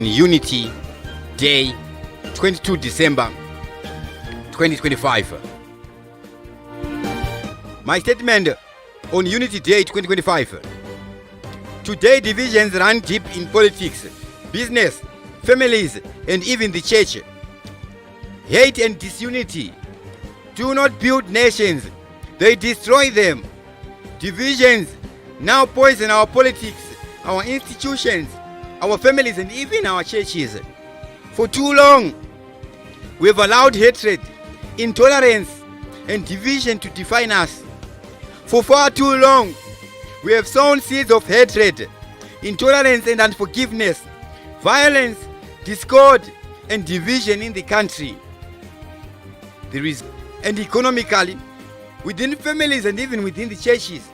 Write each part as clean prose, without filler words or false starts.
Unity Day, 22 December 2025. My statement on Unity Day 2025. Today, divisions run deep in politics, business, families, and even the church. Hate and disunity do not build nations, they destroy them. Divisions now poison our politics, our institutions, our families, and even our churches. For too long, we have allowed hatred, intolerance, and division to define us. For far too long, we have sown seeds of hatred, intolerance, and unforgiveness, violence, discord, and division in the country. And economically, within families and even within the churches,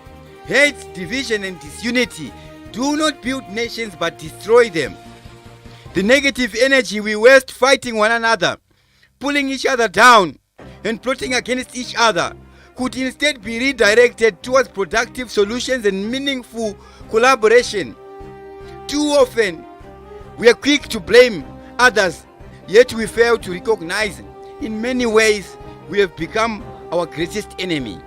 hate, division, and disunity do not build nations but destroy them. The negative energy we waste fighting one another, pulling each other down, and plotting against each other could instead be redirected towards productive solutions and meaningful collaboration. Too often, we are quick to blame others, yet we fail to recognize in many ways we have become our greatest enemy.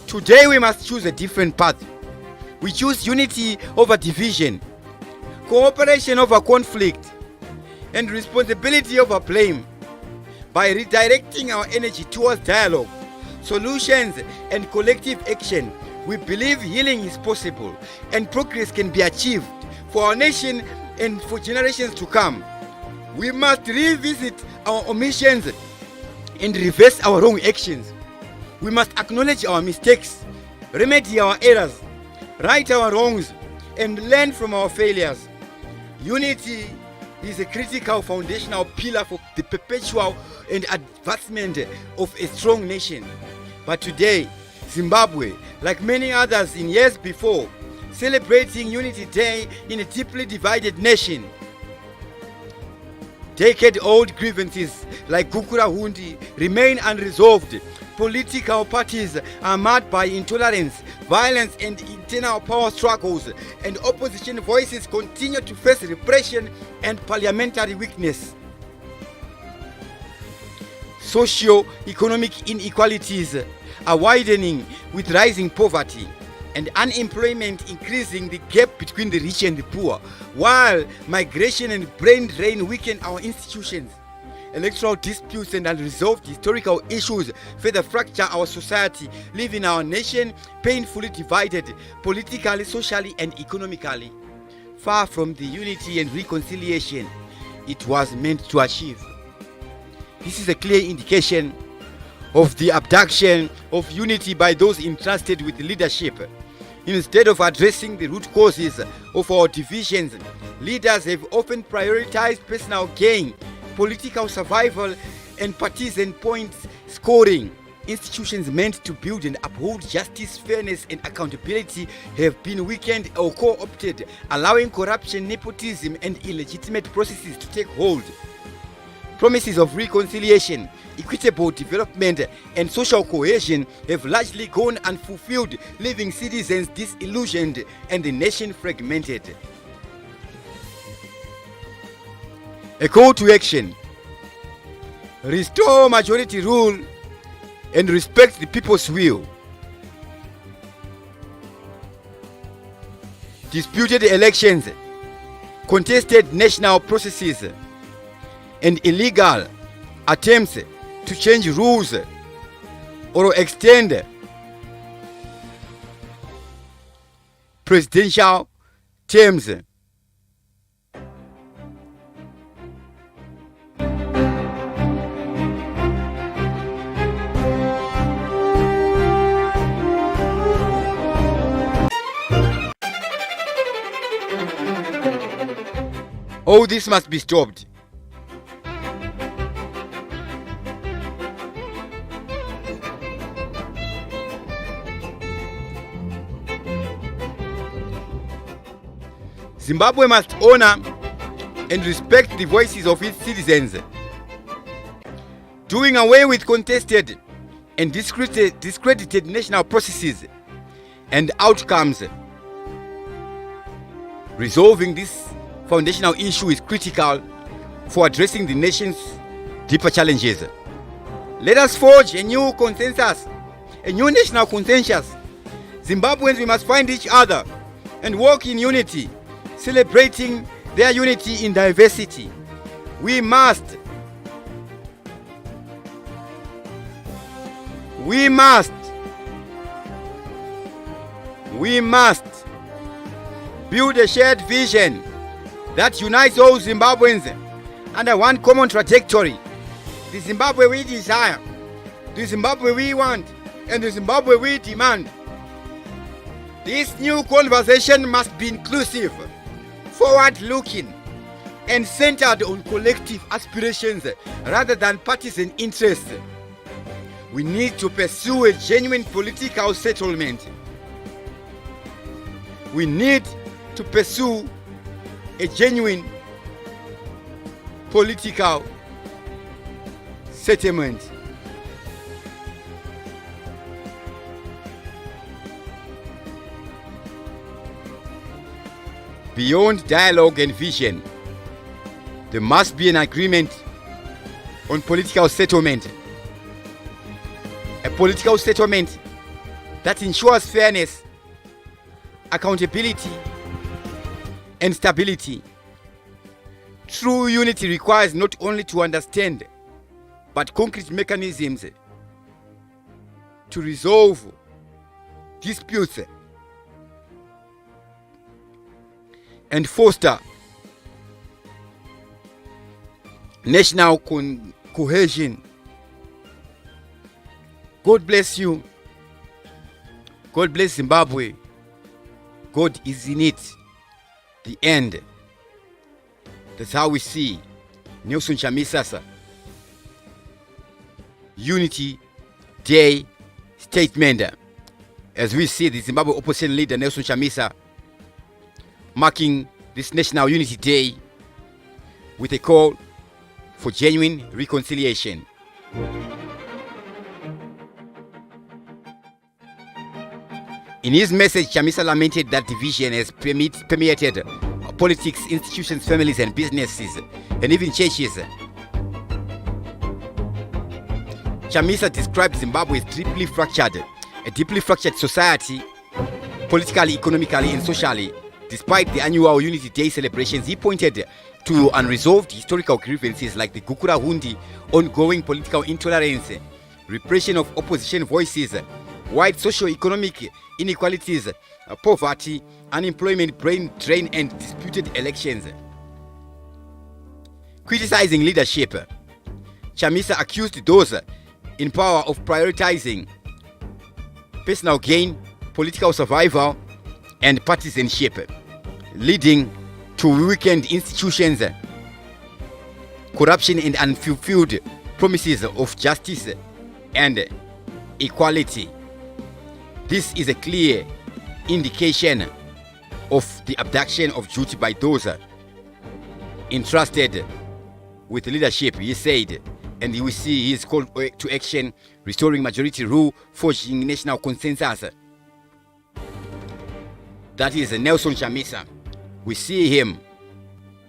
Today we must choose a different path. We choose unity over division, cooperation over conflict, and responsibility over blame. By redirecting our energy towards dialogue, solutions, and collective action, we believe healing is possible and progress can be achieved for our nation and for generations to come. We must revisit our omissions and reverse our wrong actions. We must acknowledge our mistakes, remedy our errors, right our wrongs, and learn from our failures. Unity is a critical foundational pillar for the perpetual and advancement of a strong nation. But today, Zimbabwe, like many others in years before, celebrating Unity Day in a deeply divided nation. Decade-old grievances like Gukurahundi remain unresolved. Political parties are marred by intolerance, violence, and internal power struggles, and opposition voices continue to face repression and parliamentary weakness. Socio-economic inequalities are widening with rising poverty and unemployment increasing the gap between the rich and the poor, while migration and brain drain weaken our institutions. Electoral disputes and unresolved historical issues further fracture our society, leaving our nation painfully divided politically, socially, and economically, far from the unity and reconciliation it was meant to achieve. This is a clear indication of the abduction of unity by those entrusted with leadership. Instead of addressing the root causes of our divisions, leaders have often prioritized personal gain, political survival, and partisan point scoring. Institutions meant to build and uphold justice, fairness, and accountability have been weakened or co-opted, allowing corruption, nepotism, and illegitimate processes to take hold. Promises of reconciliation, equitable development, and social cohesion have largely gone unfulfilled, leaving citizens disillusioned and the nation fragmented. A call to action: restore majority rule and respect the people's will. Disputed elections, contested national processes, and illegal attempts to change rules or extend presidential terms. All this must be stopped. Zimbabwe must honor and respect the voices of its citizens. Doing away with contested and discredited national processes and outcomes. Resolving this foundational issue is critical for addressing the nation's deeper challenges. Let us forge a new consensus, a new national consensus. Zimbabweans, we must find each other and work in unity, celebrating their unity in diversity. We must build a shared vision that unites all Zimbabweans under one common trajectory. The Zimbabwe we desire, the Zimbabwe we want, and the Zimbabwe we demand. This new conversation must be inclusive, forward-looking, and centered on collective aspirations rather than partisan interests. We need to pursue a genuine political settlement. We need to pursue a genuine political settlement. Beyond dialogue and vision, there must be an agreement on political settlement. A political settlement that ensures fairness, accountability, and stability. True unity requires not only to understand, but concrete mechanisms to resolve disputes and foster national cohesion. God bless you. God bless Zimbabwe. God is in it. The end. That's how we see Nelson Chamisa's Unity Day statement. As we see the Zimbabwe opposition leader Nelson Chamisa marking this National Unity Day with a call for genuine reconciliation. In his message, Chamisa lamented that division has permeated politics, institutions, families, and businesses, and even churches. Chamisa described Zimbabwe as a deeply fractured society, politically, economically, and socially. Despite the annual Unity Day celebrations, he pointed to unresolved historical grievances like the Gukurahundi, ongoing political intolerance, repression of opposition voices, wide socio-economic inequalities, poverty, unemployment, brain drain, and disputed elections. Criticizing leadership, Chamisa accused those in power of prioritizing personal gain, political survival, and partisanship, leading to weakened institutions, corruption, and unfulfilled promises of justice and equality. This is a clear indication of the abduction of duty by those entrusted with leadership, he said, and we see his call to action, restoring majority rule, forging national consensus. That is Nelson Chamisa. We see him